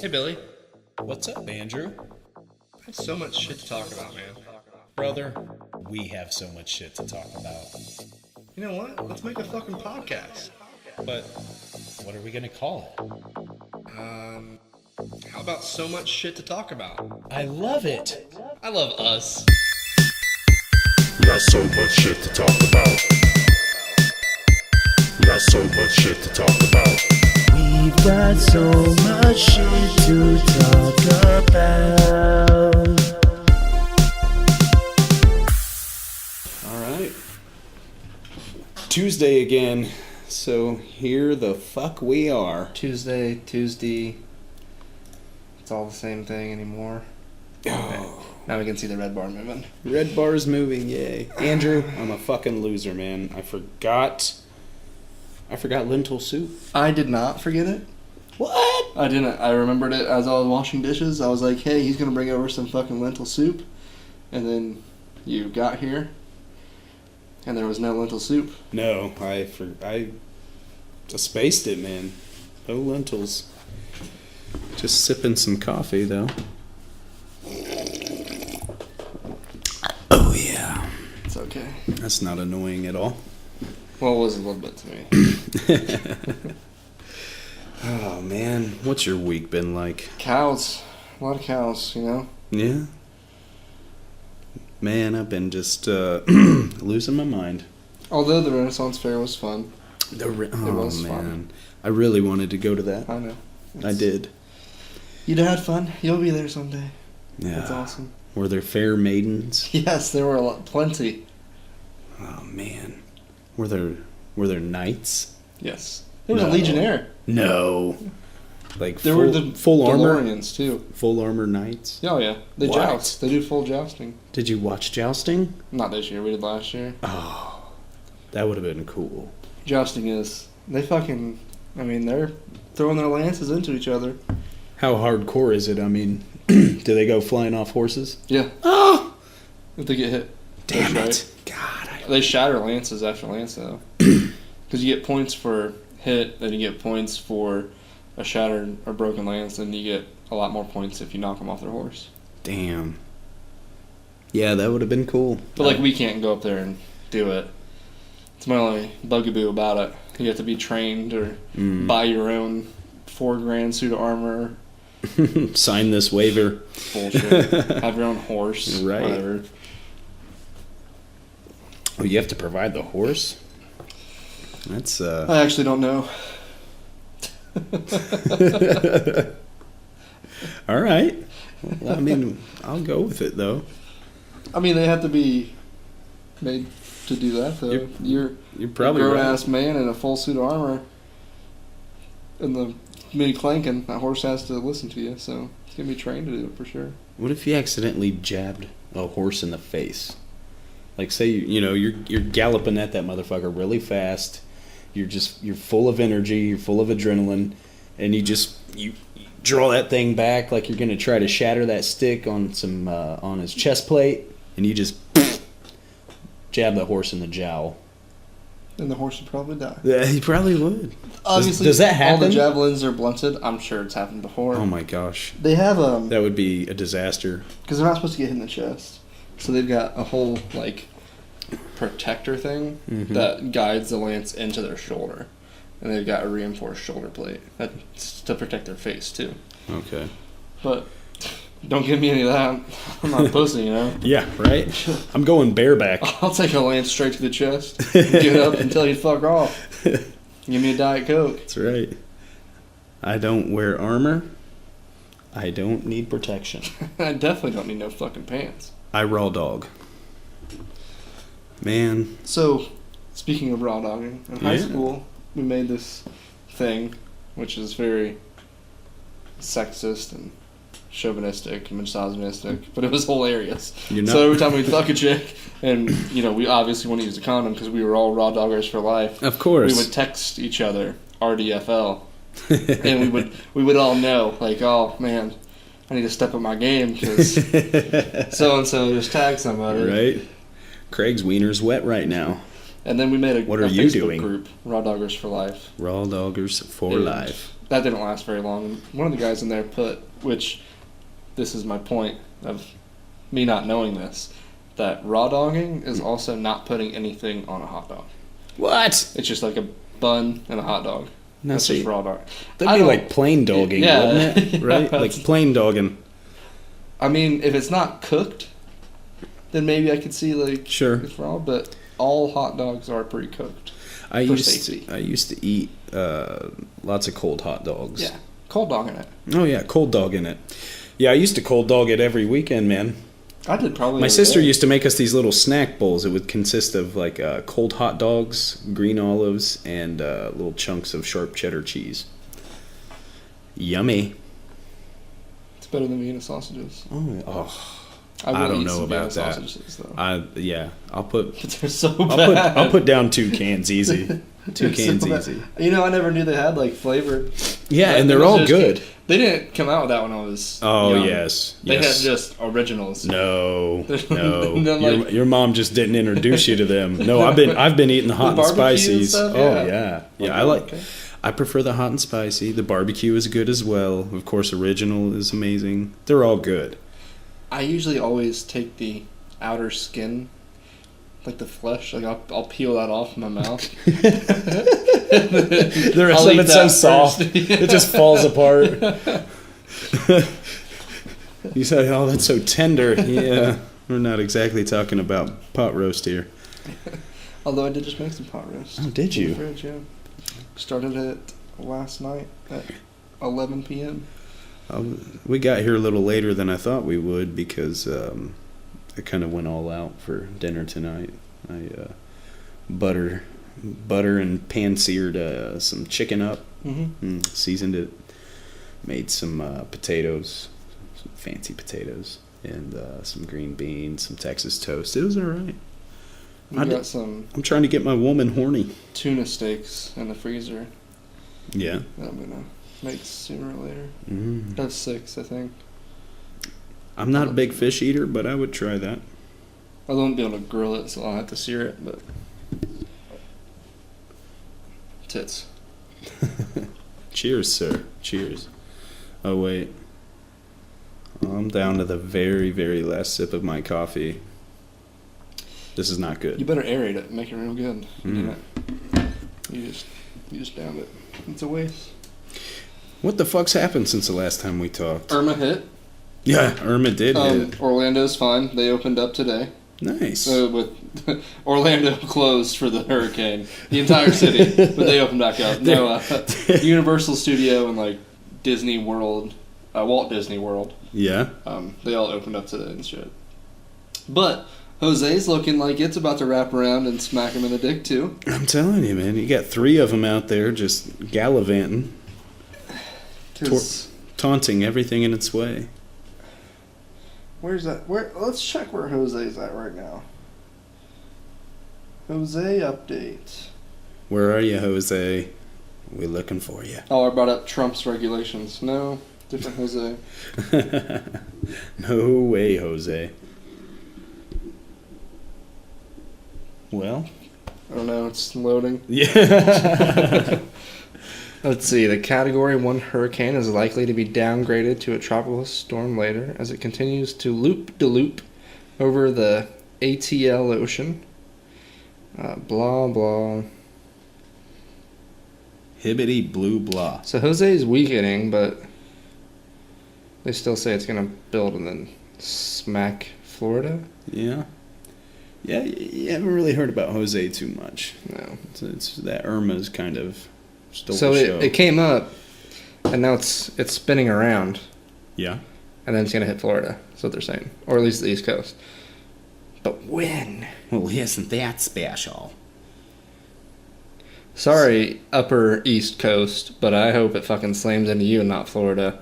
Hey, Billy. What's up, Andrew? I have so much shit to talk about, man. Brother, we have so much shit to talk about. You know what? Let's make a fucking podcast. But what are we gonna call it? How about so much shit to talk about? I love it. I love us. Got so much shit to talk about. Got so much shit to talk about. We've got so much shit to talk about. Alright. Tuesday again. So here the fuck we are. Tuesday. It's all the same thing anymore. Oh. Now we can see the red bar moving. Red bar's moving, yay. Andrew, I'm a fucking loser, man. I forgot lentil soup. I did not forget it. What? I didn't. I remembered it as I was washing dishes. I was like, hey, he's going to bring over some fucking lentil soup. And then you got here, and there was no lentil soup. No, I spaced it, man. No lentils. Just sipping some coffee, though. Oh, yeah. It's okay. That's not annoying at all. Well, it was a little bit to me. Oh, man. What's your week been like? Cows. A lot of cows, you know? Yeah? Man, I've been just losing my mind. Although the Renaissance Fair was fun. Oh, was man. fun. I really wanted to go to that. I know. I did. You'd had fun. You'll be there someday. Yeah. That's awesome. Were there fair maidens? Yes, there were plenty. Oh, man. Were there knights? Yes. There was No. a Legionnaire. No. Like There were the full armor? DeLoreans, too. Full armor knights? Oh, yeah. They What? joust. They do full jousting. Did you watch Jousting? Not this year. We did last year. Oh, that would have been cool. Jousting is, they're throwing their lances into each other. How hardcore is it? I mean, do they go flying off horses? Yeah. Oh! If they get hit. Damn That's it. God. They shatter lances after lance, though. Because you get points for hit, then you get points for a shattered or broken lance, and you get a lot more points if you knock them off their horse. Damn. Yeah, that would have been cool. But, we can't go up there and do it. It's my only bugaboo about it. You have to be trained or buy your own $4,000 suit of armor. Sign this waiver. Bullshit. Have your own horse. Right. Whatever. Oh, you have to provide the horse? That's, I actually don't know. All right. Well, I mean, I'll go with it, though. I mean, they have to be made to do that, though. You're probably a right. grown-ass man in a full suit of armor in the mid-clanking. That horse has to listen to you, so it's going to be trained to do it for sure. What if you accidentally jabbed a horse in the face? Like, say, you're galloping at that motherfucker really fast. You're full of energy. You're full of adrenaline. And you draw that thing back like you're going to try to shatter that stick on on his chest plate. And you just jab the horse in the jowl. And the horse would probably die. Yeah, he probably would. Obviously, does that happen? All the javelins are blunted. I'm sure it's happened before. Oh, my gosh. They have, That would be a disaster. because they're not supposed to get hit in the chest. So they've got a whole, protector thing that guides the lance into their shoulder. And they've got a reinforced shoulder plate that's to protect their face, too. Okay. But don't give me any of that. I'm not a pussy, you know? Yeah, right? I'm going bareback. I'll take a lance straight to the chest. Get up and tell you to fuck off. Give me a Diet Coke. That's right. I don't wear armor. I don't need protection. I definitely don't need no fucking pants. I raw dog. Man. So, speaking of raw dogging, in high Yeah. school, we made this thing, which is very sexist and chauvinistic and misogynistic, but it was hilarious. So every time we'd fuck a chick, and, we obviously want to use a condom because we were all raw doggers for life. Of course. We would text each other, RDFL, and we would all know, oh, man, I need to step up my game because so-and-so just tagged somebody. Right? Craig's wiener's wet right now. And then we made a What are a you Facebook doing? group, Raw Doggers for Life. Raw doggers for And life. that didn't last very long. One of the guys in there put, which this is my point of me not knowing this, that raw dogging is also not putting anything on a hot dog. What? It's just like a bun and a hot dog. No, That's just raw dog. That'd be like plain dogging, wouldn't it? Right? Like plain dogging. I mean, if it's not cooked, then maybe I could see like it's raw, but all hot dogs are pre-cooked. I used to eat lots of cold hot dogs. Yeah, cold dog in it. Oh yeah, cold dog in it. Yeah, I used to cold dog it every weekend, man. I did probably. My sister used to make us these little snack bowls. It would consist of like cold hot dogs, green olives, and little chunks of sharp cheddar cheese. Yummy. It's better than Vienna sausages. Oh. I don't know about that. Sausages, though. I'll put. They're so bad. I'll put down 2 cans easy. 2 cans easy. You know, I never knew they had like flavor. Yeah, and they're all good. They didn't come out with that when I was. Oh young. yes, they had just originals. No. Like, your mom just didn't introduce you to them. No, I've been eating the hot and spicies. And oh yeah. I prefer the hot and spicy. The barbecue is good as well. Of course, original is amazing. They're all good. I usually always take the outer skin, like the flesh. Like I'll peel that off in my mouth. The rest of it's so soft, it just falls apart. You say, "Oh, that's so tender." Yeah, we're not exactly talking about pot roast here. Although I did just make some pot roast. Oh, did you? In the fridge, yeah. Started it last night at 11 p.m. We got here a little later than I thought we would because I kind of went all out for dinner tonight. I butter and pan-seared some chicken up, and seasoned it, made some potatoes, some fancy potatoes, and some green beans, some Texas toast. It was all right. I'm trying to get my woman horny. Tuna steaks in the freezer. Yeah. That I'm going to make sooner or later. Mm. That's 6, I think. I'm not a big fish eater, but I would try that. I won't be able to grill it, so I'll have to sear it, but... Tits. Cheers, sir. Cheers. Oh, wait. I'm down to the very, very last sip of my coffee. This is not good. You better aerate it and make it real good. Mm. You just downed it. It's a waste. What the fuck's happened since the last time we talked? Irma hit. Yeah, Irma did hit. Orlando's fine. They opened up today. Nice. With Orlando closed for the hurricane, the entire city, but they opened back up. No, Universal Studio and like Disney World, Walt Disney World. Yeah. They all opened up today and shit. But Jose's looking like it's about to wrap around and smack him in the dick too. I'm telling you, man. You got 3 of them out there just gallivanting, taunting everything in its way. Where's that? Let's check where Jose's at right now. Jose update. Where are you, Jose? We're looking for you. Oh, I brought up Trump's regulations. No, different Jose. No way, Jose. Well, I don't know. It's loading. Yeah. Let's see. The Category 1 hurricane is likely to be downgraded to a tropical storm later as it continues to loop-de-loop over the ATL Ocean. Blah, blah. Hibbity blue blah. So Jose's weakening, but they still say it's going to build and then smack Florida. Yeah. Yeah, you haven't really heard about Jose too much. No. It's that Irma's kind of... So it came up, and now it's spinning around. Yeah. And then it's going to hit Florida. That's what they're saying. Or at least the East Coast. But when? Well, isn't that special? Sorry, Upper East Coast, but I hope it fucking slams into you and not Florida.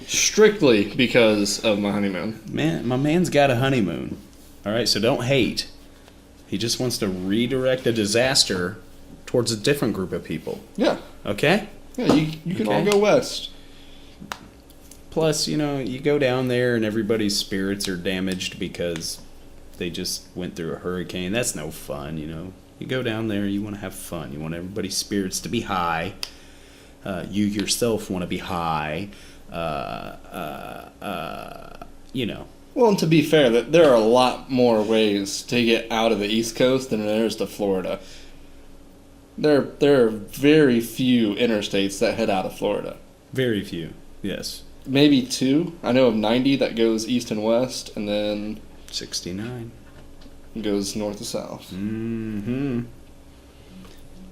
Strictly because of my honeymoon. Man, my man's got a honeymoon. All right, so don't hate. He just wants to redirect a disaster towards a different group of people. Yeah. Okay? Yeah, you can all go west. Plus, you go down there and everybody's spirits are damaged because they just went through a hurricane. That's no fun, You go down there, you want to have fun. You want everybody's spirits to be high. You yourself want to be high. You know. Well, and to be fair, that there are a lot more ways to get out of the East Coast than there is to Florida. There are very few interstates that head out of Florida. Very few, yes. Maybe 2. I know of 90 that goes east and west, and then 69 goes north to south. Mm-hmm.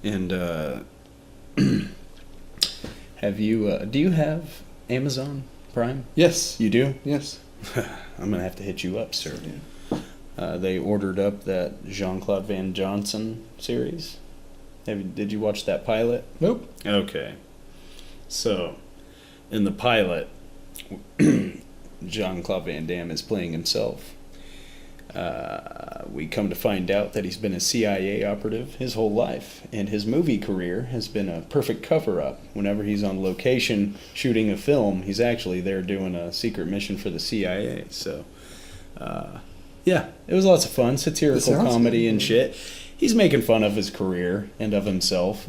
And have you? Do you have Amazon Prime? Yes. You do? Yes. I'm gonna have to hit you up, sir. They ordered up that Jean-Claude Van Johnson series. Did you watch that pilot? Nope. Okay. So, in the pilot, Jean-Claude Van Damme is playing himself. We come to find out that he's been a CIA operative his whole life, and his movie career has been a perfect cover-up. Whenever he's on location shooting a film, he's actually there doing a secret mission for the CIA. So, yeah, it was lots of fun, satirical comedy and shit. He's making fun of his career and of himself,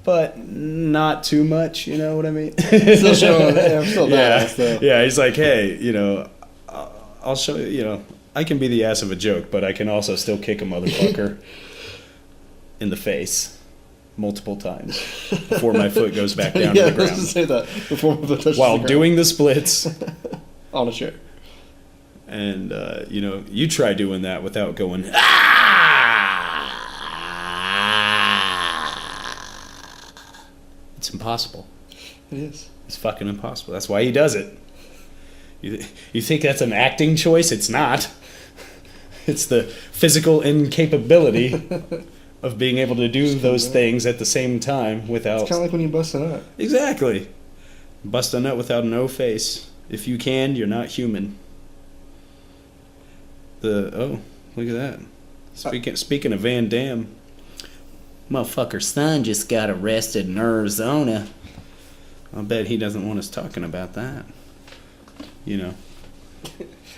but not too much, you know what I mean? Still showing, I'm still badass, though. Yeah, he's like, hey, you know, I'll show you, you know, I can be the ass of a joke, but I can also still kick a motherfucker in the face multiple times before my foot goes back down to the ground. I was going to say that before my foot touches while the ground. doing the splits. On a chair. And, you know, you try doing that without going, It's impossible. It is. It's fucking impossible. That's why he does it. You think that's an acting choice? It's not. It's the physical incapability of being able to do those things at the same time without... It's kind of like when you bust a nut. Exactly. Bust a nut without an O face. If you can, you're not human. Oh, look at that. Speaking of Van Damme, motherfucker's son just got arrested in Arizona. I'll bet he doesn't want us talking about that. You know,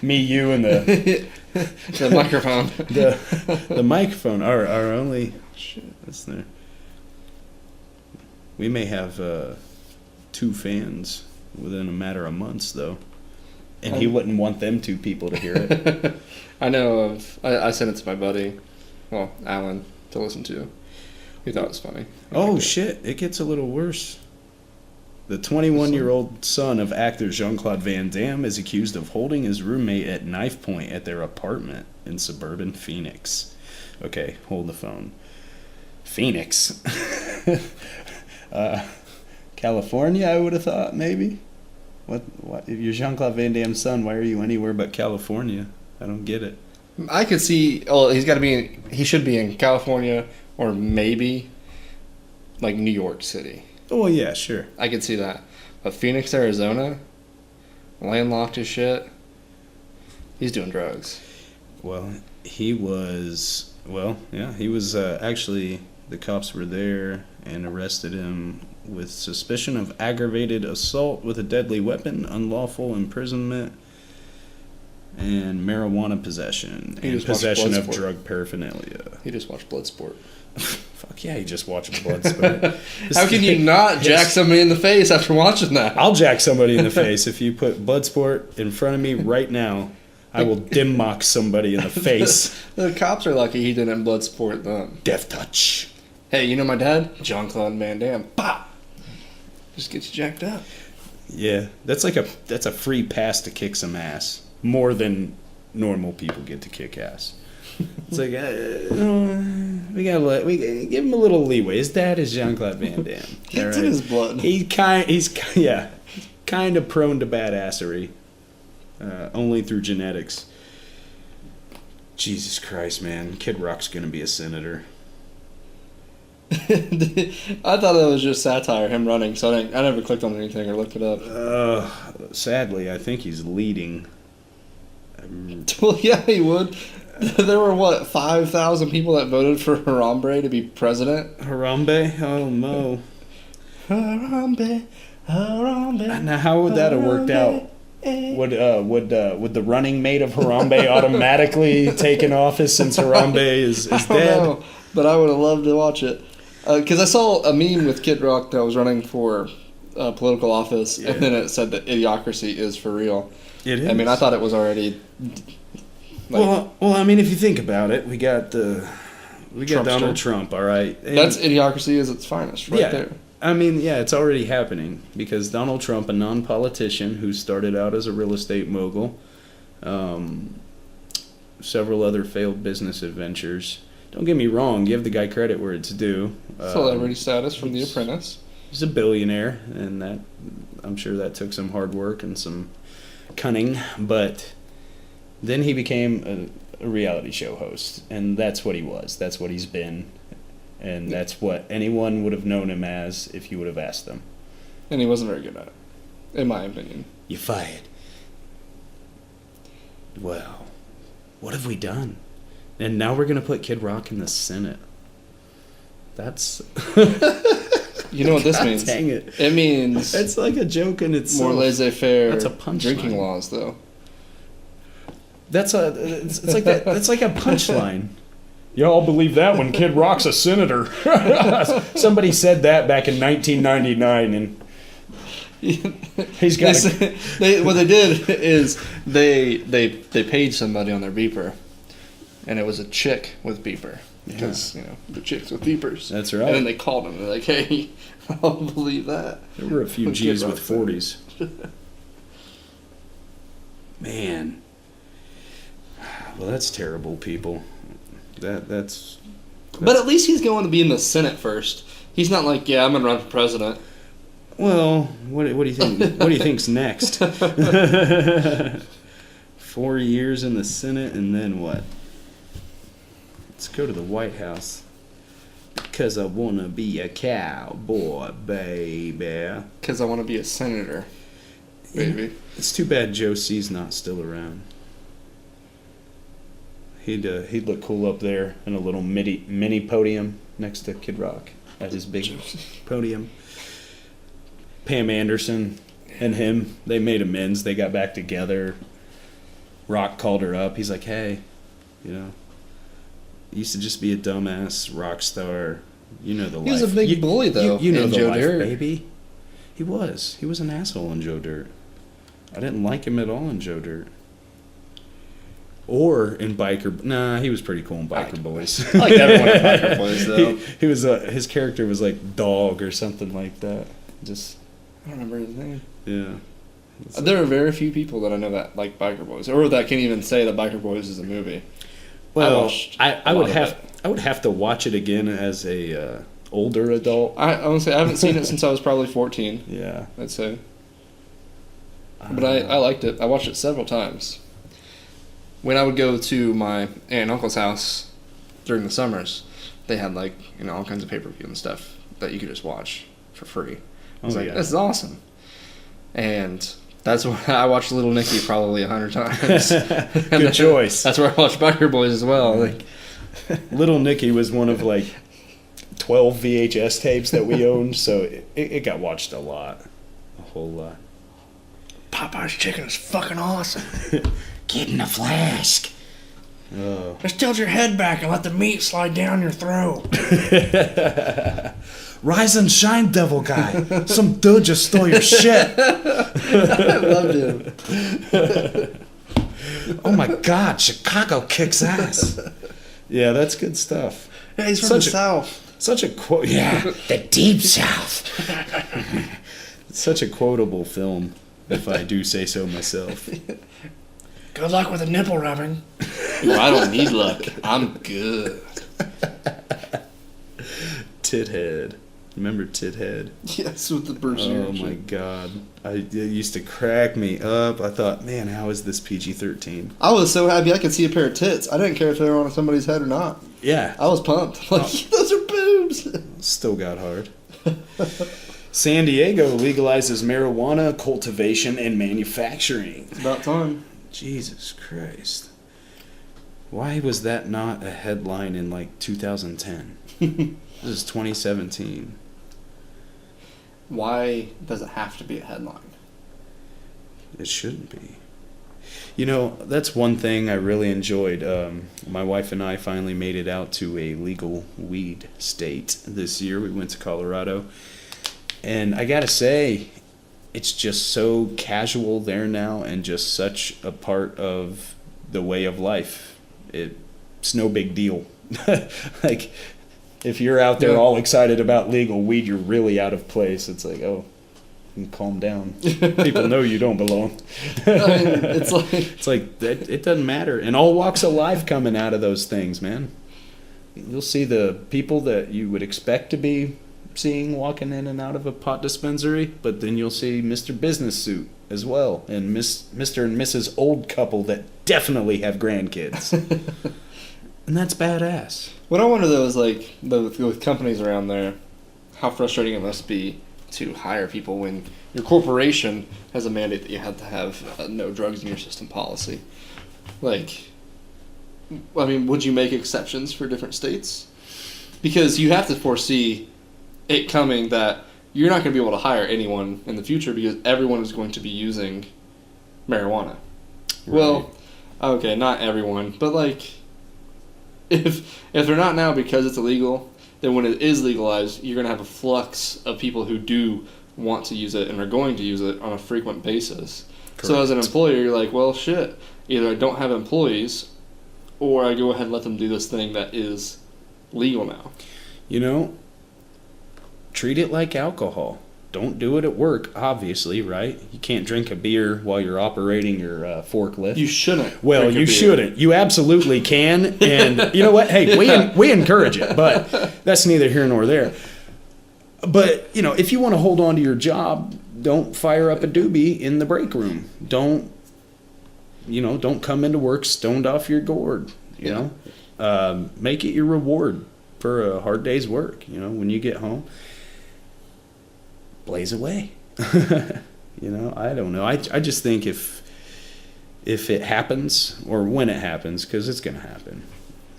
me, you, and the microphone. the microphone. Our only listener. We may have 2 fans within a matter of months, though, and he wouldn't want them 2 people to hear it. I know of. I sent it to my buddy, well, Alan, to listen to. He thought it was funny. Oh shit! It gets a little worse. The 21-year-old son of actor Jean-Claude Van Damme is accused of holding his roommate at knife point at their apartment in suburban Phoenix. Okay, hold the phone. Phoenix. California, I would have thought, maybe? What? If you're Jean-Claude Van Damme's son, why are you anywhere but California? I don't get it. I could see, well, he should be in California or maybe like New York City. Oh, yeah, sure. I could see that. But Phoenix, Arizona, landlocked as shit, he's doing drugs. Well, he was actually, the cops were there and arrested him with suspicion of aggravated assault with a deadly weapon, unlawful imprisonment, and marijuana possession, and possession of drug paraphernalia. He just watched Bloodsport. Fuck yeah, he just watched Bloodsport. How can you not jack somebody in the face after watching that? I'll jack somebody in the face. If you put Bloodsport in front of me right now, I will dim mock somebody in the face. The cops are lucky he didn't Bloodsport them. Death touch. Hey, you know my dad? Jean-Claude Van Damme. Pop! Just gets you jacked up. Yeah, that's a free pass to kick some ass. More than normal people get to kick ass. It's like we give him a little leeway. His dad is Jean-Claude Van Damme. It's in his blood. He's kind of prone to badassery, only through genetics. Jesus Christ, man! Kid Rock's gonna be a senator. I thought that was just satire, him running. So I never clicked on anything or looked it up. Sadly, I think he's leading. Well, yeah, he would. There were, 5,000 people that voted for Harambe to be president? Harambe? Oh, no. Harambe. Now, how would that have worked out? Would the running mate of Harambe automatically take an office since Harambe is dead? Know, but I would have loved to watch it. Because I saw a meme with Kid Rock that was running for political office, and then it said that idiocracy is for real. It is. I mean, I thought it was already. Well, I mean, if you think about it, we got Donald Trump, all right. And that's idiocracy at its finest, right there. I mean, yeah, it's already happening because Donald Trump, a non-politician who started out as a real estate mogul, several other failed business adventures. Don't get me wrong, give the guy credit where it's due. Celebrity status from The Apprentice. He's a billionaire, and that I'm sure that took some hard work and some cunning, but then he became a reality show host, and that's what he was. That's what he's been, and that's what anyone would have known him as if you would have asked them. And he wasn't very good at it, in my opinion. You're fired. Well, what have we done? And now we're going to put Kid Rock in the Senate. That's... You know what this means? Dang it. It means... It's like a joke in itself. More laissez-faire That's a punchline. drinking laws, though. It's like that. That's like a punchline. Y'all believe that when Kid Rock's a senator. Somebody said that back in 1999, and he's got. What they did is they paid somebody on their beeper, and it was a chick with beeper because the chicks with beepers. That's right. And then they called him. They're like, "Hey, I don't believe that." There were a few G's with 40s. Man. Well, that's terrible, people. That's. But at least he's going to be in the Senate first. He's not like, I'm going to run for president. Well, what do you think? What do you think's next? 4 years in the Senate, and then what? Let's go to the White House. Because I want to be a cowboy, baby. Because I want to be a senator, baby. It's too bad Joe C's not still around. He'd look cool up there in a little mini podium next to Kid Rock at his big podium. Pam Anderson and him, they made amends. They got back together. Rock called her up. He's like, hey, you used to just be a dumbass rock star. You know the life. He was a big bully, though. You know the Joe life, Dirt. baby. He was. He was an asshole in Joe Dirt. I didn't like him at all in Joe Dirt. Or in Biker... Nah, he was pretty cool in Biker Boys. I like everyone in Biker Boys, though. He was... his character was like Dog or something like that. Just... I don't remember his name. Yeah. There are very few people that I know that like Biker Boys, or that can even say that Biker Boys is a movie. Well, I would have to watch it again as a older adult. I want to say I haven't seen it since I was probably 14. Yeah. I'd say. But I liked it. I watched it several times. When I would go to my aunt and uncle's house during the summers, they had all kinds of pay-per-view and stuff that you could just watch for free. I was this is awesome. And that's why I watched Little Nicky probably 100 times. Good choice. That's where I watched Biker Boys as well. Little Nicky was one of 12 VHS tapes that we owned, so it got watched a lot. A whole lot. Popeye's chicken is fucking awesome. Get in the flask. Oh. Just tilt your head back and let the meat slide down your throat. Rise and shine, devil guy. Some dude just stole your shit. I loved him. Oh my God, Chicago kicks ass. Yeah, that's good stuff. Yeah, he's from the South. Such a quote. Yeah, the deep South. Such a quotable film, if I do say so myself. Good luck with the nipple rubbing. Well, I don't need luck. I'm good. Tithead. Remember Tithead? Yes, with the Berserker. Oh my God. It used to crack me up. I thought, man, how is this PG-13? I was so happy I could see a pair of tits. I didn't care if they were on somebody's head or not. Yeah. I was pumped. Those are boobs. Still got hard. San Diego legalizes marijuana cultivation and manufacturing. It's about time. Jesus Christ. Why was that not a headline in 2010? This is 2017. Why does it have to be a headline? It shouldn't be. That's one thing I really enjoyed. My wife and I finally made it out to a legal weed state this year. We went to Colorado. And I gotta say, it's just so casual there now and just such a part of the way of life. It's no big deal. Like, if you're out there all excited about legal weed, you're really out of place. It's like, oh, calm down. People know you don't belong. It's like it doesn't matter. And all walks of life coming out of those things, man. You'll see the people that you would expect to be seeing walking in and out of a pot dispensary, but then you'll see Mr. Business Suit as well, and Mr. and Mrs. Old Couple that definitely have grandkids. And that's badass. What I wonder, though, is, like, with companies around there, how frustrating it must be to hire people when your corporation has a mandate that you have to have no drugs in your system policy. Like, I mean, would you make exceptions for different states? Because you have to foresee it coming that you're not going to be able to hire anyone in the future because everyone is going to be using marijuana. Right. Well, okay, not everyone, but, like, if they're not now because it's illegal, then when it is legalized, you're going to have a flux of people who do want to use it and are going to use it on a frequent basis. Correct. So as an employer, you're like, well, shit, either I don't have employees or I go ahead and let them do this thing that is legal now. Treat it like alcohol. Don't do it at work, obviously, right? You can't drink a beer while you're operating your forklift. You shouldn't. Well, you shouldn't. You absolutely can. And you know what? Hey, we encourage it, but that's neither here nor there. But, if you want to hold on to your job, don't fire up a doobie in the break room. Don't come into work stoned off your gourd, you know? Make it your reward for a hard day's work, when you get home. Blaze away. I don't know. I just think if it happens, or when it happens, because it's going to happen,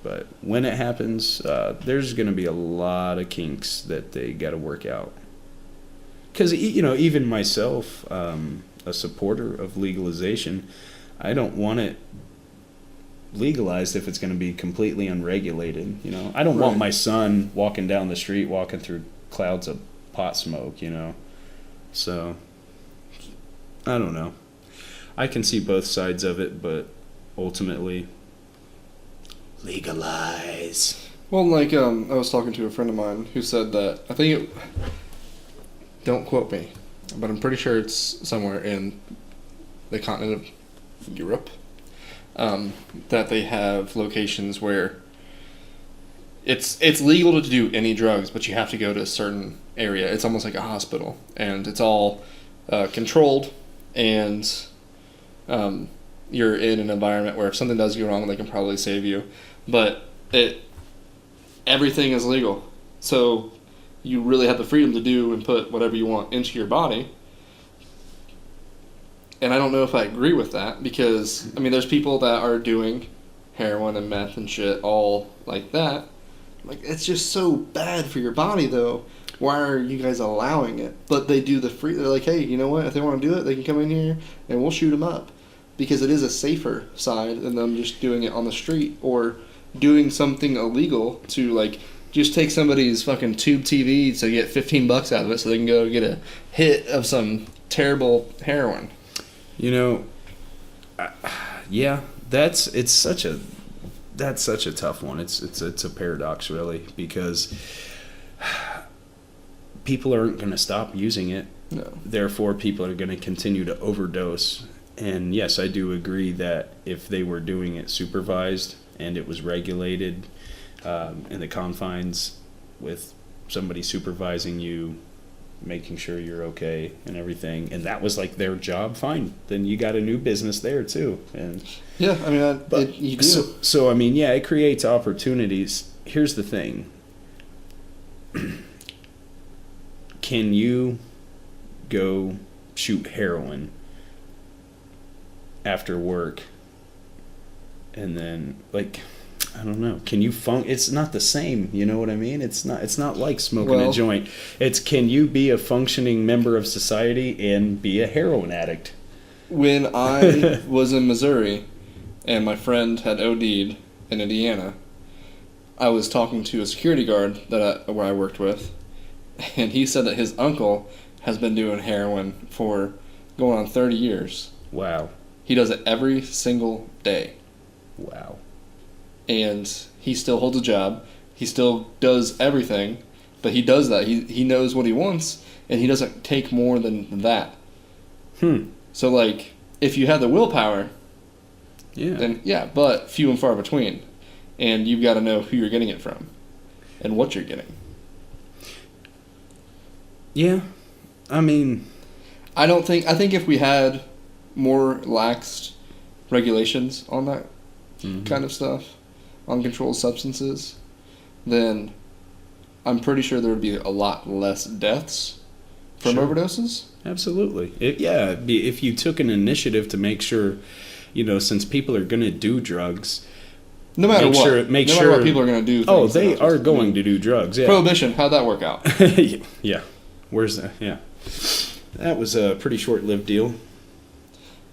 but when it happens, there's going to be a lot of kinks that they got to work out. Because, even myself, a supporter of legalization, I don't want it legalized if it's going to be completely unregulated. I don't want my son walking down the street, walking through clouds of pot smoke, so I don't know. I can see both sides of it, but ultimately legalize. Well, like, I was talking to a friend of mine who said that, don't quote me, but I'm pretty sure it's somewhere in the continent of Europe, that they have locations where it's legal to do any drugs, but you have to go to a certain area. It's almost like a hospital, and it's all controlled, and you're in an environment where if something does go wrong, they can probably save you. But everything is legal, so you really have the freedom to do and put whatever you want into your body. And I don't know if I agree with that, because there's people that are doing heroin and meth and shit all like that. Like, it's just so bad for your body, though. Why are you guys allowing it? But they do they're like, hey, you know what? If they want to do it, they can come in here and we'll shoot them up. Because it is a safer side than them just doing it on the street or doing something illegal to, like, just take somebody's fucking tube TV to get $15 out of it so they can go get a hit of some terrible heroin. Yeah, that's such a tough one. It's a paradox, really, because people aren't going to stop using it. No. Therefore, people are going to continue to overdose. And yes, I do agree that if they were doing it supervised and it was regulated in the confines with somebody supervising you, making sure you're okay and everything, and that was like their job, fine, then you got a new business there too. And yeah, you do. So it creates opportunities. Here's the thing. Can you go shoot heroin after work and then, like, I don't know, can you it's not the same, you know what I mean? It's not like smoking a joint. It's, can you be a functioning member of society and be a heroin addict? When I was in Missouri and my friend had OD'd in Indiana, I was talking to a security guard where I worked with, and he said that his uncle has been doing heroin for going on 30 years. Wow. He does it every single day. Wow. And he still holds a job. He still does everything, but he does that. He knows what he wants, and he doesn't take more than that. So, like, if you have the willpower, then yeah, but few and far between. And you've got to know who you're getting it from and what you're getting. Yeah. I mean, I think if we had more laxed regulations on that kind of stuff, on controlled substances, then I'm pretty sure there would be a lot less deaths from overdoses. Absolutely. If you took an initiative to make sure, since people are going to do drugs, no matter what, make sure what people are going to do. Oh, they are going to do drugs. Yeah. Prohibition. How'd that work out? Yeah. Where's that? Yeah. That was a pretty short-lived deal.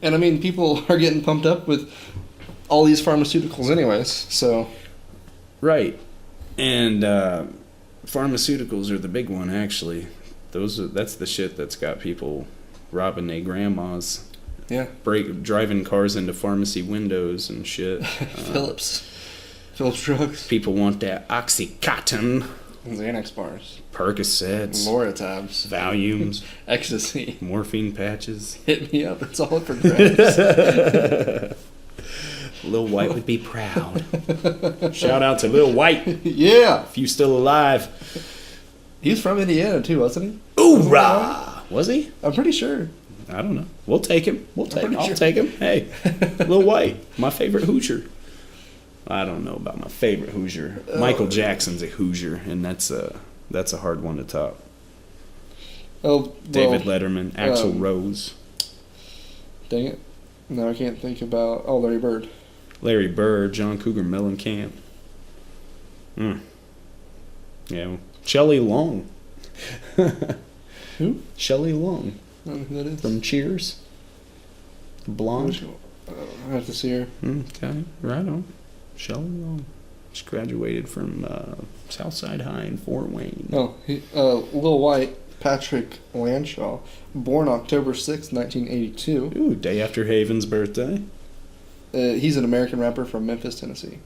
And I mean, people are getting pumped up with all these pharmaceuticals anyways, so. Right. And pharmaceuticals are the big one, actually. That's the shit that's got people robbing their grandmas. Yeah. Driving cars into pharmacy windows and shit. Phillips drugs. People want that Oxycontin. Xanax bars. Percocets. Loratabs. Valiums. Ecstasy. Morphine patches. Hit me up. It's all for grabs. Lil White would be proud. Shout out to Lil White. Yeah. If you still alive. He was from Indiana too, wasn't he? Hoorah! Was he? I'm pretty sure. I don't know. We'll take him. I'll take him. Hey, Lil White, my favorite Hoosier. I don't know about my favorite Hoosier. Michael Jackson's a Hoosier, and that's a hard one to top. David Letterman, Axl Rose. Dang it. Now I can't think about... Oh, Larry Bird. Larry Bird, John Cougar Mellencamp. Yeah, Shelley Long. Who? Shelley Long. I don't know who that is. From Cheers. Blonde. I have to see her. Okay, right on. Shelley Long. She graduated from Southside High in Fort Wayne. Oh, Lil White, Patrick Lanshaw, born October 6, 1982. Ooh, day after Haven's birthday. He's an American rapper from Memphis, Tennessee.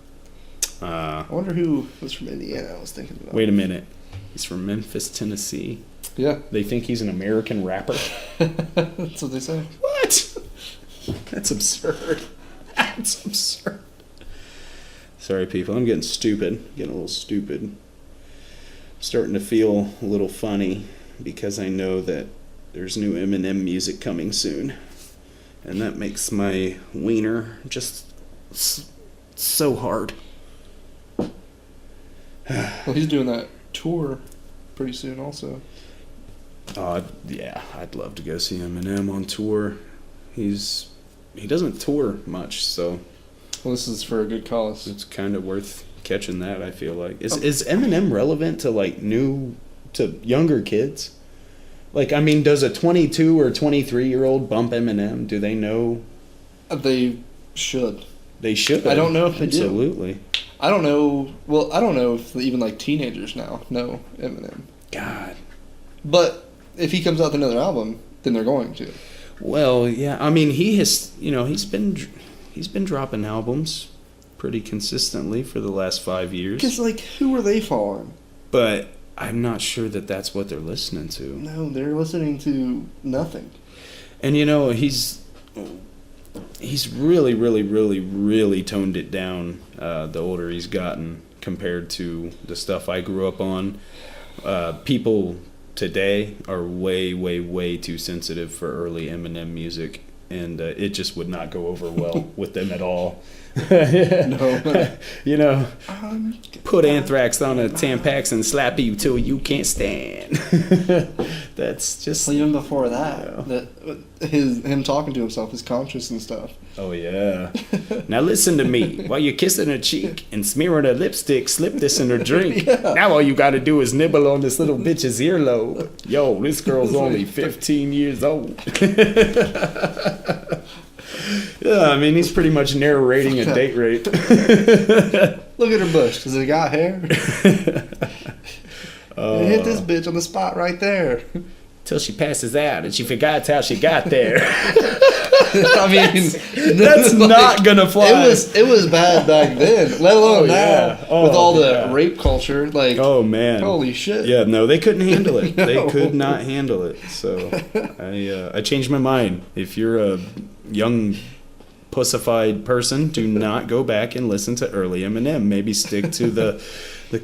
I wonder who was from Indiana I was thinking about. Wait a minute. He's from Memphis, Tennessee. Yeah. They think he's an American rapper? That's what they say. What? That's absurd. That's absurd. Sorry, people. I'm getting stupid. Getting a little stupid. Starting to feel a little funny because I know that there's new Eminem music coming soon. And that makes my wiener just so hard. Well, he's doing that tour pretty soon also. Yeah, I'd love to go see Eminem on tour. He doesn't tour much, so... Well, this is for a good cause. It's kind of worth catching that, I feel like. Is Eminem relevant to, to younger kids? Like, I mean, does a 22 or 23-year-old bump Eminem? Do they know? They should. They should. I don't know if they do. Absolutely. I don't know. Well, I don't know if even, teenagers now know Eminem. God. But if he comes out with another album, then they're going to. Well, yeah. I mean, he's been dropping albums pretty consistently for the last 5 years. Because, who are they following? But I'm not sure that that's what they're listening to. No, they're listening to nothing. And, he's really, really, really, really toned it down the older he's gotten compared to the stuff I grew up on. People today are way, way, way too sensitive for early Eminem music, and it just would not go over well with them at all. No. Put Anthrax on a Tampax and slap you till you can't stand. That's just... Well, even before that, him talking to himself, his conscious and stuff. Oh, yeah. Now listen to me. While you're kissing her cheek and smearing her lipstick, slip this in her drink. Yeah. Now all you got to do is nibble on this little bitch's earlobe. Yo, this girl's only 15 years old. Yeah, I mean, he's pretty much narrating a date rape. Look at her bush. Does it got hair? Hit this bitch on the spot right there. Till she passes out and she forgets how she got there. I mean, that's not gonna fly. It was bad back then, let alone now with all the yeah. rape culture. Like, oh man, holy shit. Yeah, no, they couldn't handle it. No. They could not handle it. So I changed my mind. If you're a young pussified person, do not go back and listen to early Eminem. Maybe stick to the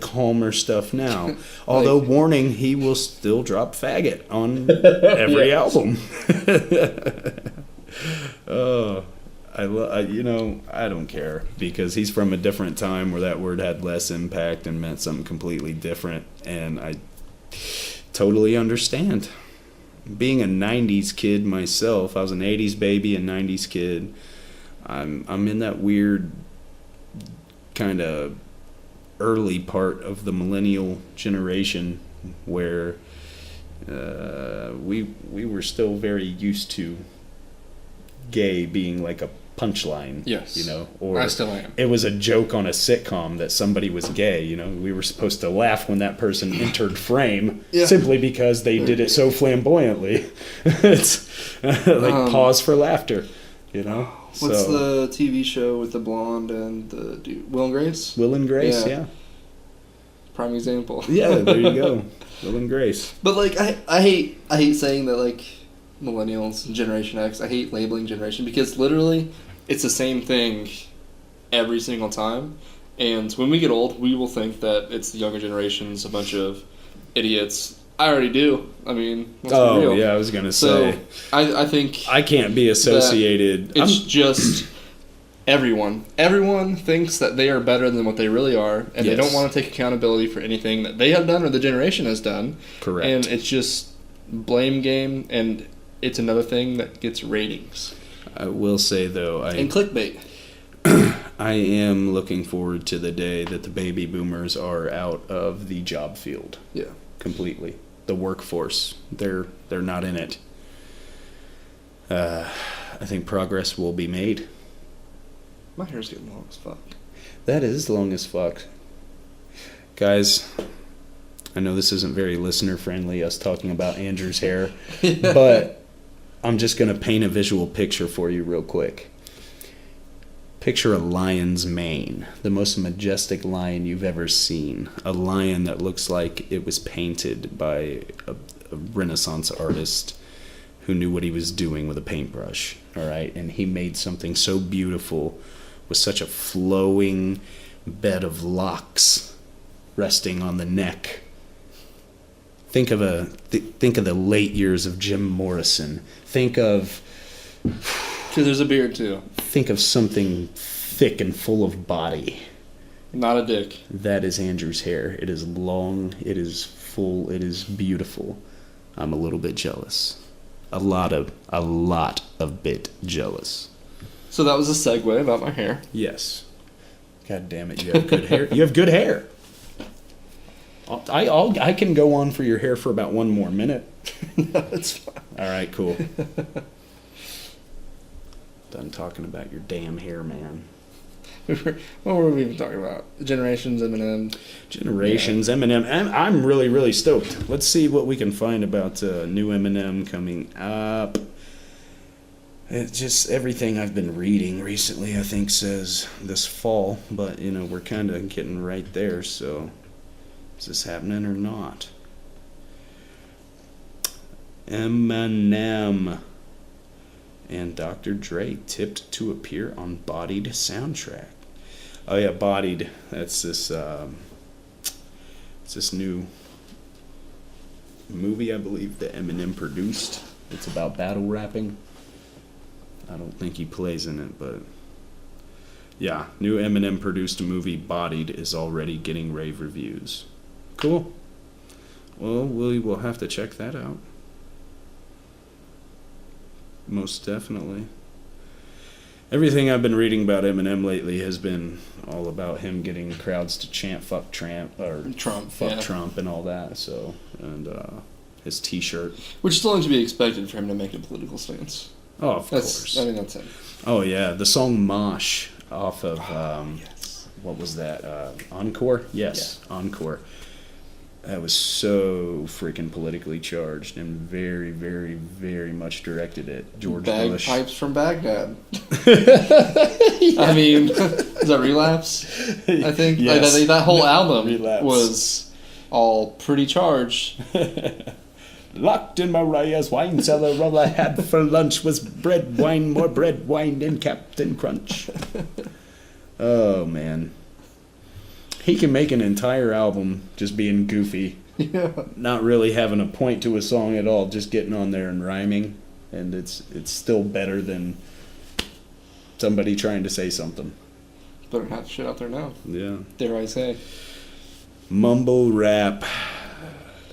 calmer stuff now. Although, warning, he will still drop faggot on every album. Oh, I don't care, because he's from a different time where that word had less impact and meant something completely different, and I totally understand. Being a 90s kid myself, I was an 80s baby and 90s kid. I'm in that weird kind of early part of the millennial generation where we were still very used to gay being like a punchline. Yes. You know, or I still am. It was a joke on a sitcom that somebody was gay. You know, we were supposed to laugh when that person entered frame simply because they did it so flamboyantly. It's like pause for laughter, you know. What's the TV show with the blonde and the dude? Will and Grace? Will and Grace, yeah. Prime example. Yeah, there you go. Will and Grace. But like I hate saying that, like, millennials and Generation X, I hate labeling generation, because literally it's the same thing every single time. And when we get old, we will think that it's the younger generation's a bunch of idiots. I already do. I mean, let's be real. Yeah, I was going to say. So, I think I can't be associated. It's just everyone. Everyone thinks that they are better than what they really are, and they don't want to take accountability for anything that they have done or the generation has done. Correct. And it's just blame game, and it's another thing that gets ratings. I will say, though, and clickbait. I am looking forward to the day that the baby boomers are out of the job field. Yeah. Completely. The workforce. They're not in it. I think progress will be made. My hair's getting long as fuck. That is long as fuck. Guys, I know this isn't very listener friendly, us talking about Andrew's hair, but I'm just going to paint a visual picture for you real quick. Picture a lion's mane, the most majestic lion you've ever seen. A lion that looks like it was painted by a Renaissance artist who knew what he was doing with a paintbrush, all right? And he made something so beautiful with such a flowing bed of locks resting on the neck. Think of the late years of Jim Morrison. Think of... Because there's a beard, too. Think of something thick and full of body. Not a dick. That is Andrew's hair. It is long, it is full, it is beautiful. I'm a little bit jealous. A lot of bit jealous. So that was a segue about my hair. Yes. God damn it, you have good hair. You have good hair. I can go on for your hair for about one more minute. No, it's fine. All right, cool. Done talking about your damn hair, man. What were we even talking about? Generations, Eminem. Generations, yeah. Eminem. I'm really, really stoked. Let's see what we can find about new Eminem coming up. It's just everything I've been reading recently, I think, says this fall. But, you know, we're kind of getting right there, so is this happening or not? Eminem and Dr. Dre tipped to appear on Bodied soundtrack. Oh yeah, Bodied. That's this. It's this new movie, I believe, that Eminem produced. It's about battle rapping. I don't think he plays in it, but yeah, new Eminem produced movie Bodied is already getting rave reviews. Cool. Well, we will have to check that out. Most definitely. Everything I've been reading about Eminem lately has been all about him getting crowds to chant "fuck Trump" or Trump, "fuck Trump" and all that. So, and his T-shirt, which is only to be expected for him to make a political stance. Oh, of course. I mean, that's him. Oh, yeah. The song Mosh off of, what was that? Encore? Yes, yeah. Encore. That was so freaking politically charged and very, very, very much directed at George Bush. Bagpipes from Baghdad. Yeah. I mean, is that Relapse? I think yes. That whole album Relapse. Was all pretty charged. Locked in Mariah's wine cellar, all I had for lunch was bread, wine, more bread, wine, and Captain Crunch. Oh, man. He can make an entire album just being goofy. Yeah. Not really having a point to a song at all, just getting on there and rhyming. And it's still better than somebody trying to say something. Better have shit out there now. Yeah. Dare I say. Mumble rap.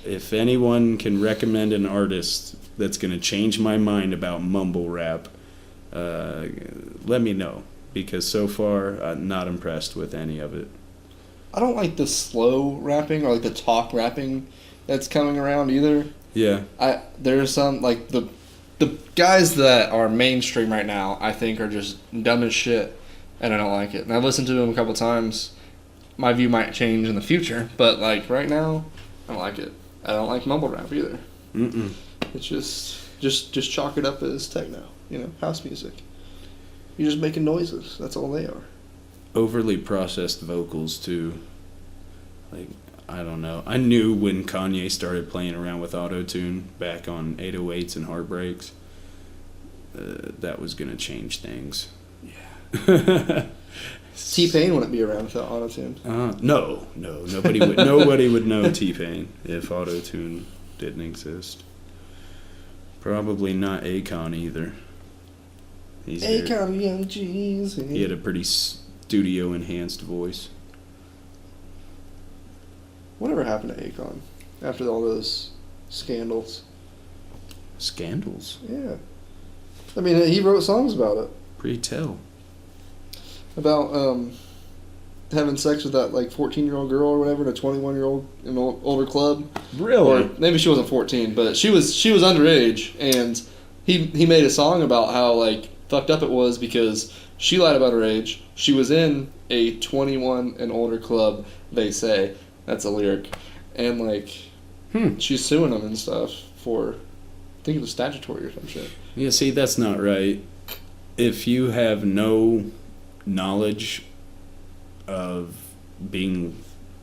If anyone can recommend an artist that's going to change my mind about mumble rap, let me know. Because so far, I'm not impressed with any of it. I don't like the slow rapping or like the talk rapping that's coming around either. Yeah. There's some like the guys that are mainstream right now, I think are just dumb as shit, and I don't like it. And I've listened to them a couple times. My view might change in the future, but like right now, I don't like it. I don't like mumble rap either. Mm-mm. It's just chalk it up as techno, house music. You're just making noises. That's all they are. Overly processed vocals too. Like, I don't know. I knew when Kanye started playing around with auto-tune back on 808s and Heartbreaks, that was gonna change things. Yeah. T-Pain wouldn't be around without auto-tune. No. Nobody would know T-Pain if auto-tune didn't exist. Probably not Akon either. Akon, Young Jeezy. He had a pretty studio-enhanced voice. Whatever happened to Akon after all those scandals? Scandals? Yeah. I mean, he wrote songs about it. Pray tell. About having sex with that 14-year-old girl or whatever, in a 21-year-old in an older club. Really? Or maybe she wasn't 14, but she was underage, and he made a song about how fucked up it was because she lied about her age. She was in a 21 and older club, they say. That's a lyric. And she's suing them and stuff for, I think it was statutory or some shit. Yeah, see, that's not right. If you have no knowledge of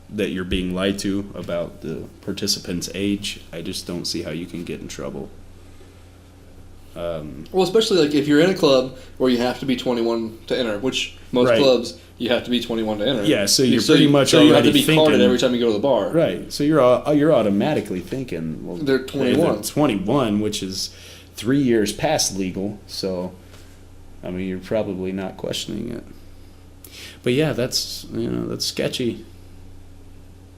that you're being lied to about the participant's age, I just don't see how you can get in trouble. Well, especially if you're in a club where you have to be 21 to enter, which most clubs you have to be 21 to enter. Yeah, so you're pretty much already you have to be thinking, carded every time you go to the bar. Right, so you're automatically thinking, well, they're 21. They're 21, which is 3 years past legal. So, I mean, you're probably not questioning it. But yeah, that's sketchy.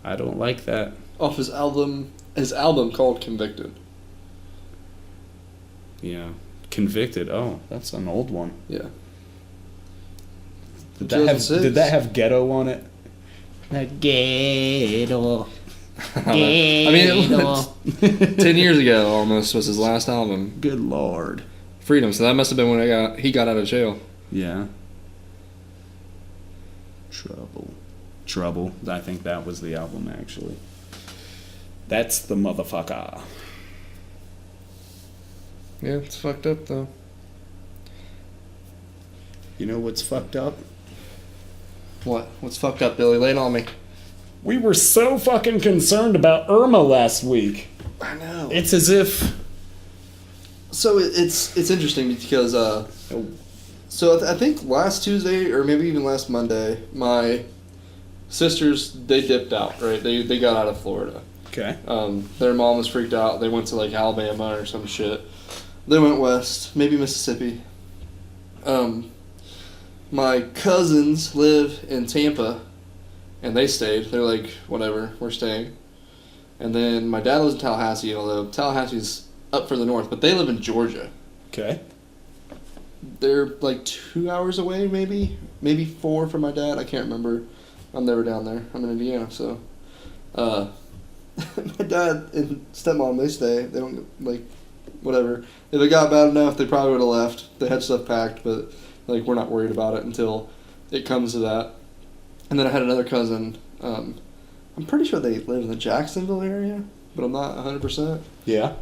I don't like that. Off his album called Convicted. Yeah, Convicted. Oh, that's an old one. Yeah. Did that have ghetto on it? Ghetto. I mean, 10 years ago almost was his last album. Good Lord. Freedom. So that must have been when he got out of jail. Yeah. Trouble. I think that was the album, actually. That's the motherfucker. Yeah, it's fucked up, though. You know what's fucked up? What? What's fucked up, Billy? Lay it on me. We were so fucking concerned about Irma last week. I know. It's as if... So it's interesting because... So I think last Tuesday, or maybe even last Monday, my sisters, they dipped out, right? They got out of Florida. Okay. Their mom was freaked out. They went to Alabama or some shit. They went west, maybe Mississippi. My cousins live in Tampa, and they stayed. They're like, whatever, we're staying. And then my dad lives in Tallahassee, although Tallahassee's up further north, but they live in Georgia. Okay. They're 2 hours away, maybe 4 from my dad. I can't remember. I'm never down there. I'm in Indiana, so. My dad and stepmom, they stay. They don't whatever. If it got bad enough, they probably would have left. They had stuff packed, but like we're not worried about it until it comes to that. And then I had another cousin. I'm pretty sure they live in the Jacksonville area, but I'm not 100%. Yeah.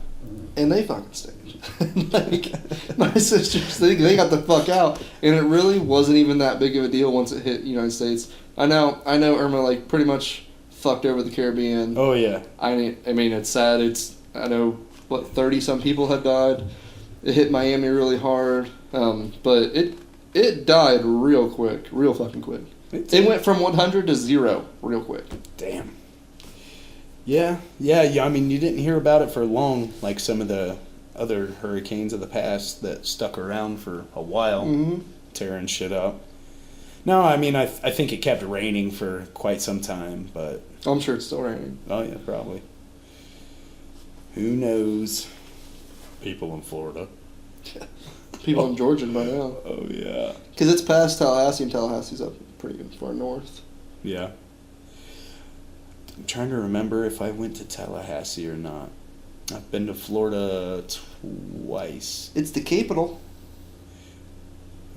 And they fucking stayed. Like, my sisters, they got the fuck out. And it really wasn't even that big of a deal once it hit the United States. I know Irma, like, pretty much fucked over the Caribbean. Oh, yeah. I mean, it's sad. I know, 30-some people had died. It hit Miami really hard. But it died real quick. Real fucking quick. It went from 100 to 0 real quick. Damn. Yeah. I mean, you didn't hear about it for long, like some of the other hurricanes of the past that stuck around for a while, tearing shit up. No, I mean, I think it kept raining for quite some time, but... I'm sure it's still raining. Oh, yeah, probably. Who knows? People in Florida. People in Georgia by now. Oh, yeah. Because it's past Tallahassee, and Tallahassee's up pretty far north. Yeah. I'm trying to remember if I went to Tallahassee or not. I've been to Florida twice. It's the capital.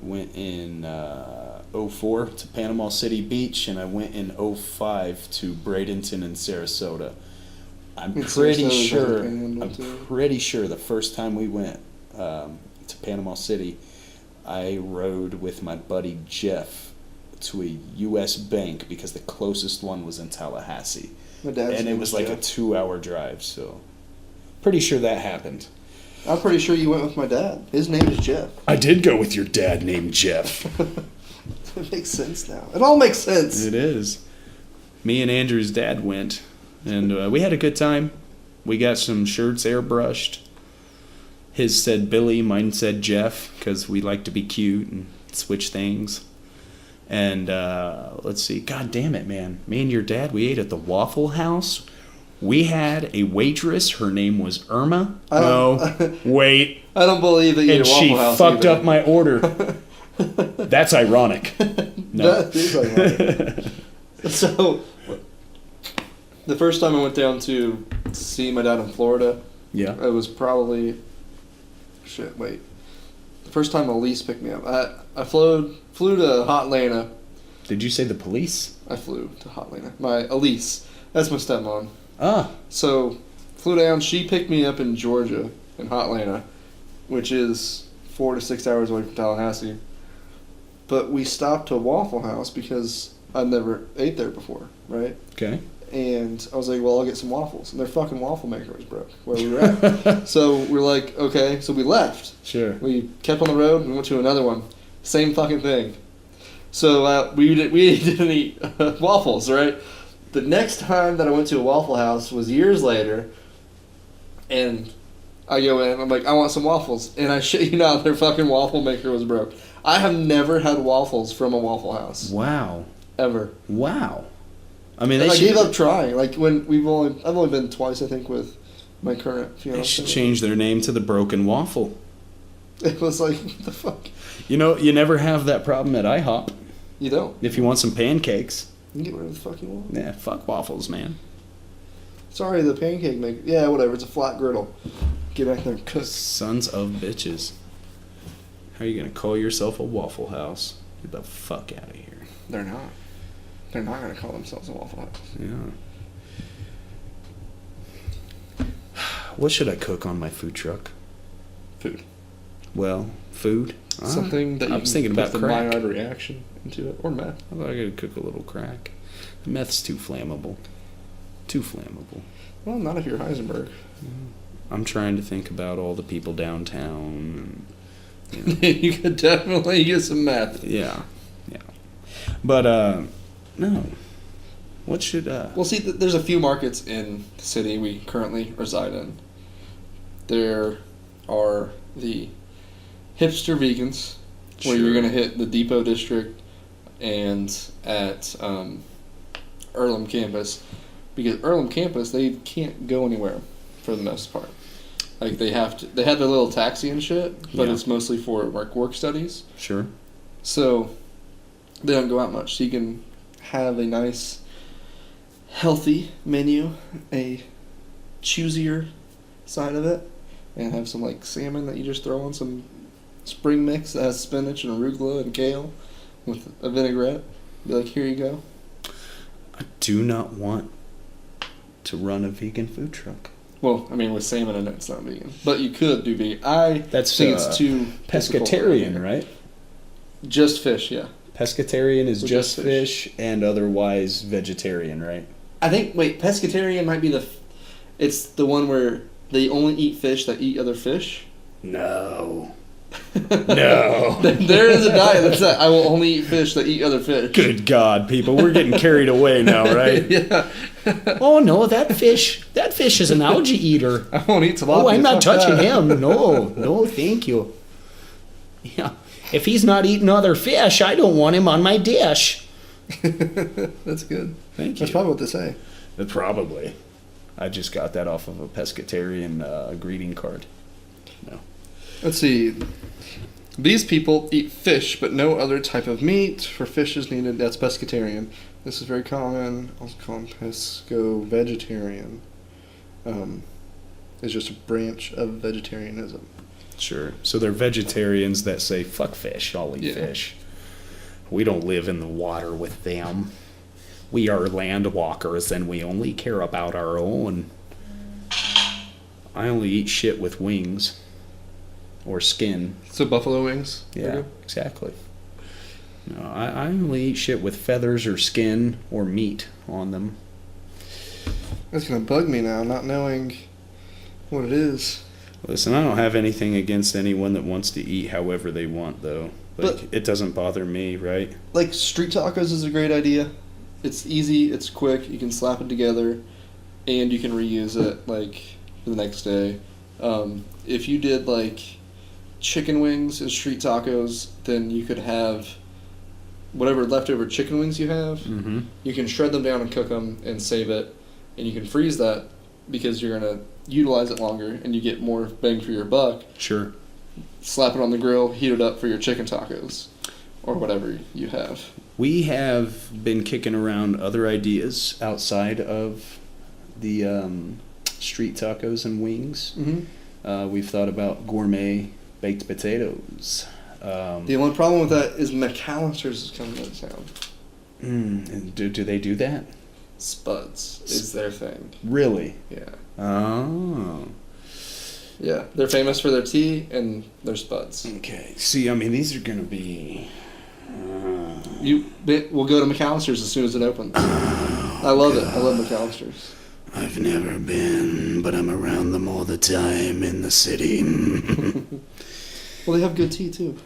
I went in 04 to Panama City Beach, and I went in 05 to Bradenton and Sarasota. I'm pretty sure the first time we went to Panama City, I rode with my buddy Jeff to a U.S. bank because the closest one was in Tallahassee. And it was like a 2-hour drive, so pretty sure that happened. I'm pretty sure you went with my dad. His name is Jeff. I did go with your dad named Jeff. It makes sense now. It all makes sense. It is. Me and Andrew's dad went, and we had a good time. We got some shirts airbrushed. His said Billy, mine said Jeff, because we like to be cute and switch things. And let's see. God damn it, man. Me and your dad, we ate at the Waffle House. We had a waitress. Her name was Irma. No, wait. I don't believe that you ate a Waffle House. And she fucked up my order. That's ironic. No. That is ironic. So, the first time I went down to see my dad in Florida, yeah, it was probably... The first time Elise picked me up. I flew to Hot Atlanta. Did you say the police? I flew to Hot Atlanta. My Elise. That's my stepmom. Ah. So, flew down. She picked me up in Georgia, in Hot Atlanta, which is 4 to 6 hours away from Tallahassee. But we stopped to Waffle House because I'd never ate there before, right? Okay. And I was like, well, I'll get some waffles. And their fucking waffle maker was broke where we were at. So we're like, okay. So we left. Sure. We kept on the road and went to another one. Same fucking thing. So we didn't eat waffles, right? The next time that I went to a Waffle House was years later. And I go in, I'm like, I want some waffles. And I shit you not, their fucking waffle maker was broke. I have never had waffles from a Waffle House. Wow. Ever. Wow. I mean, I gave up trying. Like when I've only been twice, I think, with my current fiance. They should change their name to the Broken Waffle. It was like, what the fuck? You know, you never have that problem at IHOP. You don't. If you want some pancakes. You can get rid of the fucking waffle. Yeah, fuck waffles, man. Sorry, the pancake maker. Yeah, whatever. It's a flat griddle. Get back there and cook. Sons of bitches. How are you gonna call yourself a Waffle House? Get the fuck out of here. They're not. They're not going to call themselves a Waffle House. Yeah. What should I cook on my food truck? Food. Well, food. Something that I was thinking about the crack. Maillard reaction into it, or meth. I thought I could cook a little crack. The meth's too flammable. Too flammable. Well, not if you're Heisenberg. I'm trying to think about all the people downtown. And, you could definitely use some meth. Yeah. But no. What should Well, see, there's a few markets in the city we currently reside in. There are the hipster vegans, where you're going to hit the Depot District and at Earlham campus. Because Earlham campus, they can't go anywhere for the most part. Like, they have their little taxi and shit, but it's mostly for work studies. Sure. So, they don't go out much. So you can have a nice, healthy menu, a choosier side of it, and have some like salmon that you just throw on some spring mix that has spinach and arugula and kale with a vinaigrette. Be like, here you go. I do not want to run a vegan food truck. Well, I mean, with salmon in it, it's not vegan. But you could do vegan. That's think it's too pescatarian, right? Just fish, yeah. Pescatarian is just fish and otherwise vegetarian, right? I think, pescatarian might be it's the one where they only eat fish that eat other fish? No. No. There is a diet that says, I will only eat fish that eat other fish. Good God, people. We're getting carried away now, right? Yeah. Oh, no, that fish is an algae eater. I won't eat tilapia. Oh, I'm not touching him. No, thank you. Yeah. If he's not eating other fish, I don't want him on my dish. That's good. Thank you. That's probably what they say. Probably. I just got that off of a pescatarian greeting card. No. Let's see. These people eat fish, but no other type of meat. For fish is needed. That's pescatarian. This is very common. Also called pesco-vegetarian. It's just a branch of vegetarianism. Sure. So they're vegetarians that say, fuck fish, I'll eat fish. We don't live in the water with them. We are land walkers and we only care about our own. I only eat shit with wings. Or skin. So buffalo wings? Yeah, exactly. No, I only eat shit with feathers or skin or meat on them. That's going to bug me now, not knowing what it is. Listen, I don't have anything against anyone that wants to eat however they want, though. But it doesn't bother me, right? Like, street tacos is a great idea. It's easy, it's quick, you can slap it together, and you can reuse it, like, the next day. If you did, like, chicken wings and street tacos, then you could have whatever leftover chicken wings you have. Mm-hmm. You can shred them down and cook them and save it, and you can freeze that because you're going to utilize it longer and you get more bang for your buck. Sure. Slap it on the grill, heat it up for your chicken tacos or whatever you have. We have been kicking around other ideas outside of the street tacos and wings. Mm-hmm. We've thought about gourmet baked potatoes. The only problem with that is McAllister's is coming to town. And do they do that? Spuds is their thing. Really? Yeah. Oh. Yeah, they're famous for their tea and their spuds. Okay. See, I mean, these are going to be... We'll go to McAllister's as soon as it opens. I love it. I love McAllister's. I've never been, but I'm around them all the time in the city. Well, they have good tea, too.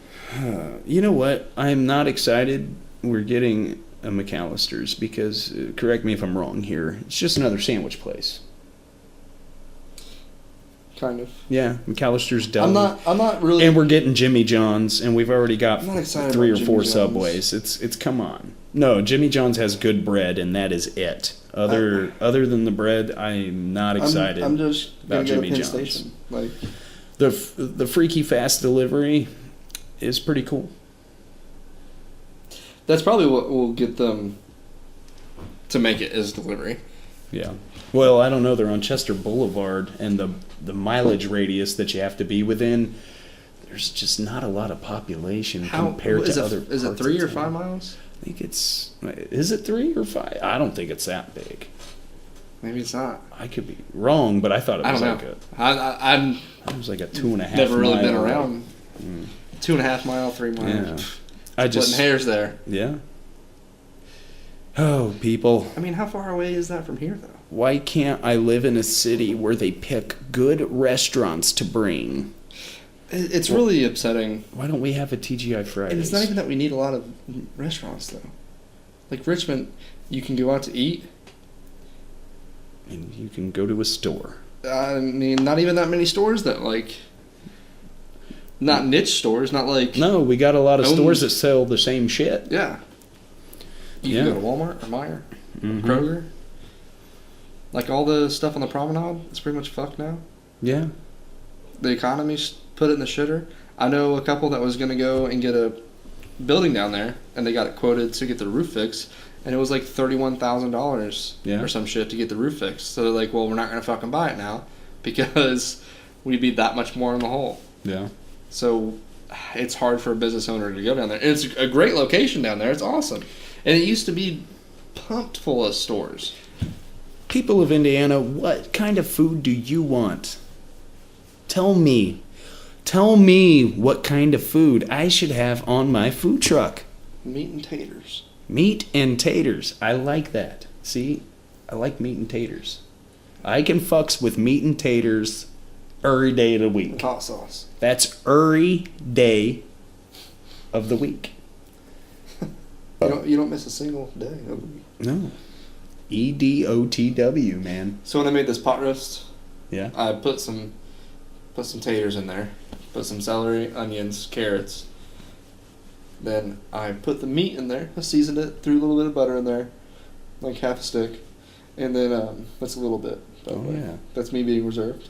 You know what? I'm not excited we're getting a McAllister's because, correct me if I'm wrong here, it's just another sandwich place. Kind of. Yeah, McAllister's done. I'm not really... And we're getting Jimmy John's, and we've already got 3 or 4 John's. Subways. It's come on. No, Jimmy John's has good bread, and that is it. Other than the bread, I'm not excited. I'm just about gonna Jimmy go to John's. Penn Station. Like, the freaky fast delivery is pretty cool. that's probably what will get them to make it is delivery. Yeah. Well, I don't know. They're on Chester Boulevard, and the mileage radius that you have to be within, there's just not a lot of population compared to other parts. Is it 3 or 5 miles? I think it's... Is it 3 or 5? I don't think it's that big. Maybe it's not. I could be wrong, but I thought it was I like don't know. I'm it was like a 2.5 never really mile. been around. 2.5 mile, 3 miles. Yeah. I just... Splitting hairs there. Yeah. Oh, people. I mean, how far away is that from here, though? Why can't I live in a city where they pick good restaurants to bring? It's really upsetting. Why don't we have a TGI Fridays? And it's not even that we need a lot of restaurants, though. Like Richmond, you can go out to eat. And you can go to a store. I mean, not even that many stores, though. Like, not niche stores, not like... No, we got a lot of stores that sell the same shit. Yeah. You can go to Walmart or Meijer, Kroger. Like, all the stuff on the promenade is pretty much fucked now. Yeah. The economy's put it in the shitter. I know a couple that was going to go and get a building down there, and they got it quoted to get the roof fixed, and it was like $31,000 or some shit to get the roof fixed. So they're like, well, we're not going to fucking buy it now because we'd be that much more in the hole. Yeah. So it's hard for a business owner to go down there. It's a great location down there. It's awesome. And it used to be pumped full of stores. People of Indiana, what kind of food do you want? Tell me. Tell me what kind of food I should have on my food truck. Meat and taters. Meat and taters. I like that. See? I like meat and taters. I can fucks with meat and taters every day of the week. Hot sauce. That's every day of the week. You don't miss a single day of the week. No. EDOTW, man. So when I made this pot roast, Yeah. I put some taters in there, put some celery, onions, carrots. Then I put the meat in there. I seasoned it, threw a little bit of butter in there, like half a stick, and then that's a little bit. By the way. Yeah. That's me being reserved.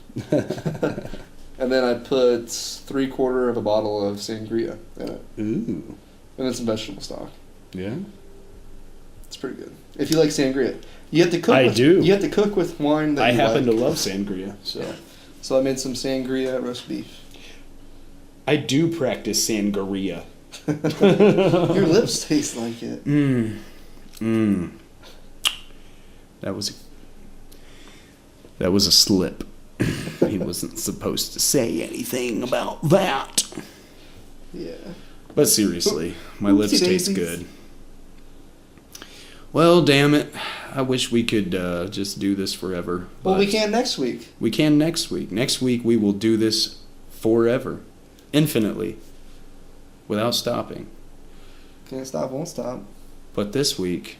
And then I put 3/4 of a bottle of sangria in it, Ooh. and then some vegetable stock. Yeah. It's pretty good. If you like sangria, you have to cook. I do. You have to cook with wine that I you happen like. to love sangria, so. Yeah. So I made some sangria roast beef. I do practice sangria. Your lips taste like it. That was a slip. He wasn't supposed to say anything about that. Yeah. But seriously, my lips Oopsie taste daisies. good. Well, damn it. I wish we could just do this forever. Well, we but can next week. We can next week. Next week we will do this forever. Infinitely. Without stopping. Can't stop, won't stop. But this week,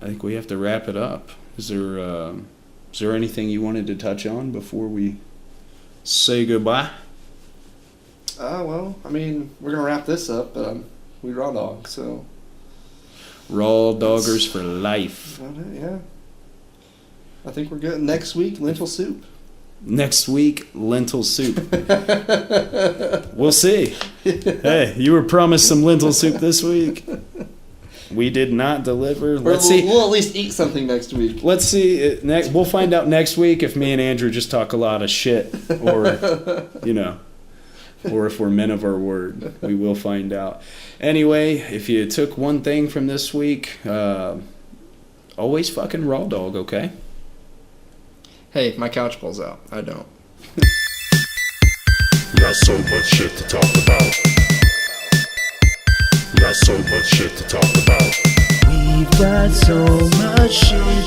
I think we have to wrap it up. Is there anything you wanted to touch on before we say goodbye? Well, I mean, we're gonna wrap this up, but we raw dog, so. Raw doggers for life. About it, yeah. I think we're good. Next week, lentil soup. Next week, lentil soup. We'll see. Hey, you were promised some lentil soup this week. We did not deliver. Let's see. We'll at least eat something next week. Let's see. We'll find out next week if me and Andrew just talk a lot of shit, or or if we're men of our word. We will find out. Anyway, if you took one thing from this week, always fucking raw dog, okay? Hey, my couch pulls out. I don't. Got so much shit to talk about. Got so much shit to talk about. We've got so much shit